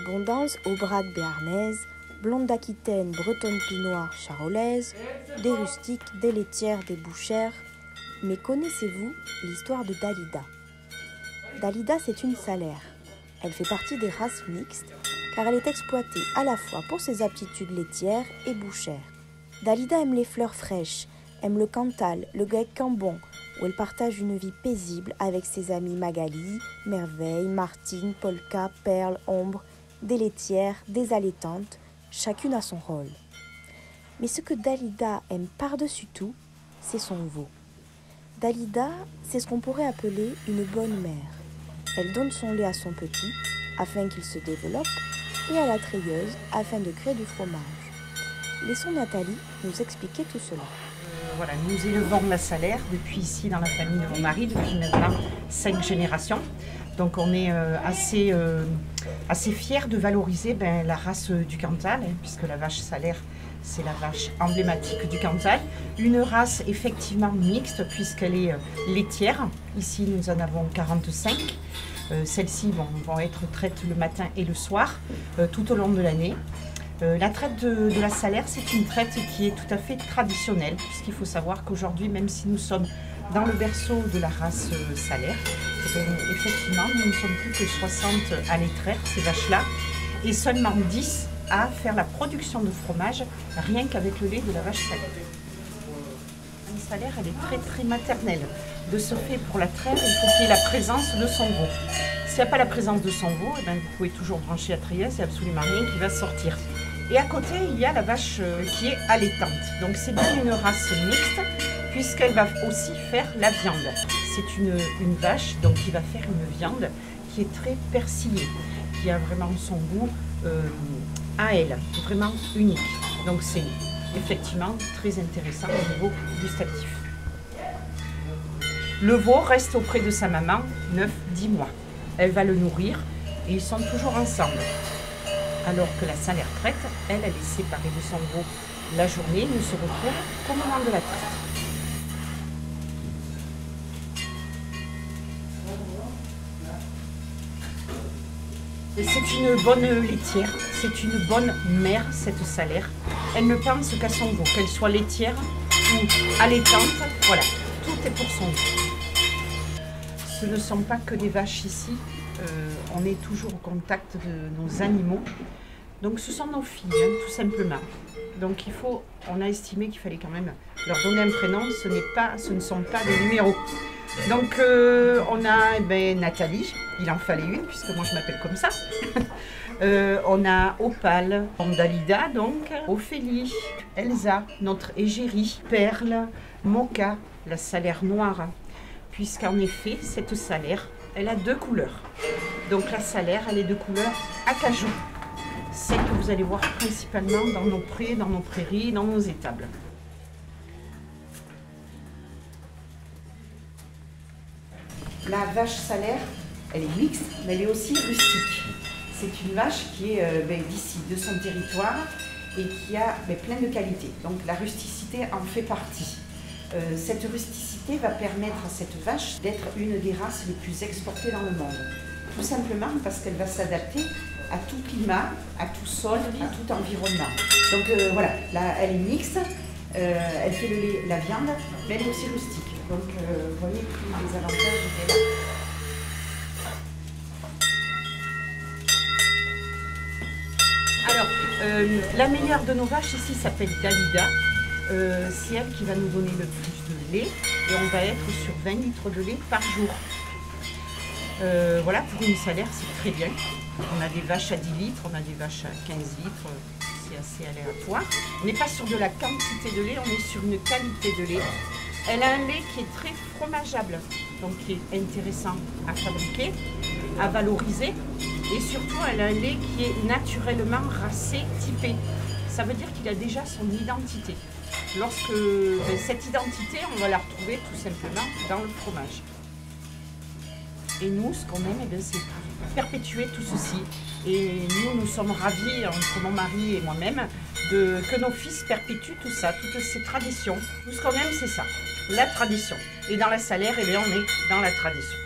Abondance aubrac béarnaise, blonde d'Aquitaine, bretonne pinoire, charolaise, des rustiques, des laitières, des bouchères. Mais connaissez-vous l'histoire de Dalida? Dalida, c'est une salaire. Elle fait partie des races mixtes car elle est exploitée à la fois pour ses aptitudes laitières et bouchères. Dalida aime les fleurs fraîches, aime le Cantal, le grec Cambon, où elle partage une vie paisible avec ses amis Magali, Merveille, Martine, Polka, Perle, Ombre, des laitières, des allaitantes, chacune a son rôle. Mais ce que Dalida aime par-dessus tout, c'est son veau. Dalida, c'est ce qu'on pourrait appeler une bonne mère. Elle donne son lait à son petit afin qu'il se développe et à la treilleuse afin de créer du fromage. Laissons Nathalie nous expliquer tout cela. Voilà, nous élevons la salaire depuis ici dans la famille de mon mari, depuis maintenant 5 générations. Donc on est assez fiers de valoriser la race du Cantal, puisque la vache salaire, c'est la vache emblématique du Cantal. Une race effectivement mixte, puisqu'elle est laitière. Ici, nous en avons 45. Celles-ci vont être traites le matin et le soir, tout au long de l'année. La traite de la salaire, c'est une traite qui est tout à fait traditionnelle, puisqu'il faut savoir qu'aujourd'hui, même si nous sommes dans le berceau de la race salaire, effectivement, nous ne sommes plus que 60 à les traire, ces vaches-là, et seulement 10 à faire la production de fromage, rien qu'avec le lait de la vache salaire. Une salaire, elle est très très maternelle. De ce fait, pour la traire, il faut qu'il y ait la présence de son veau. S'il n'y a pas la présence de son veau, vous pouvez toujours brancher la treilleuse, il n'y a absolument rien qui va sortir. Et à côté, il y a la vache qui est allaitante. Donc c'est bien une race mixte, puisqu'elle va aussi faire la viande. C'est une vache donc, qui va faire une viande qui est très persillée, qui a vraiment son goût à elle, vraiment unique. Donc c'est effectivement très intéressant au niveau gustatif. Le veau reste auprès de sa maman 9-10 mois. Elle va le nourrir et ils sont toujours ensemble. Alors que la salaire traite, elle est séparée de son veau la journée, ne se retrouve qu'au moment de la traite. C'est une bonne laitière, c'est une bonne mère, cette salaire. Elle ne pense qu'à son veau, qu'elle soit laitière ou allaitante, voilà, tout est pour son veau. Ce ne sont pas que des vaches ici, on est toujours au contact de nos animaux. Donc ce sont nos filles, tout simplement. Donc on a estimé qu'il fallait quand même leur donner un prénom, ce ne sont pas des numéros. Donc on a Nathalie, il en fallait une puisque moi je m'appelle comme ça. On a Opale, Dalida donc, Ophélie, Elsa, notre égérie, Perle, Mocha, la salaire noire. Puisqu'en effet, cette salaire, elle a 2 couleurs. Donc la salaire, elle est de couleur acajou. Celle que vous allez voir principalement dans nos prés, dans nos prairies, dans nos étables. La vache salaire, elle est mixte, mais elle est aussi rustique. C'est une vache qui est d'ici, de son territoire, et qui a plein de qualités. Donc la rusticité en fait partie. Cette rusticité va permettre à cette vache d'être une des races les plus exportées dans le monde. Tout simplement parce qu'elle va s'adapter à tout climat, à tout sol, à tout environnement. Donc voilà, là, elle est mixte, elle fait le lait, la viande, mais elle est aussi rustique. Donc vous voyez tous les avantages qu'elle a. Alors, la meilleure de nos vaches ici s'appelle Dalida. C'est elle qui va nous donner le plus de lait et on va être sur 20 litres de lait par jour. Voilà, pour une salaire, c'est très bien. On a des vaches à 10 litres, on a des vaches à 15 litres, c'est assez aléatoire. On n'est pas sur de la quantité de lait, on est sur une qualité de lait. Elle a un lait qui est très fromageable, donc qui est intéressant à fabriquer, à valoriser. Et surtout, elle a un lait qui est naturellement racé, typé. Ça veut dire qu'il a déjà son identité. Lorsque cette identité, on va la retrouver tout simplement dans le fromage. Et nous, ce qu'on aime, c'est perpétuer tout ceci. Et nous sommes ravis, entre mon mari et moi-même, que nos fils perpétuent tout ça, toutes ces traditions. Tout ce qu'on aime, c'est ça, la tradition. Et dans la salaire, on est dans la tradition.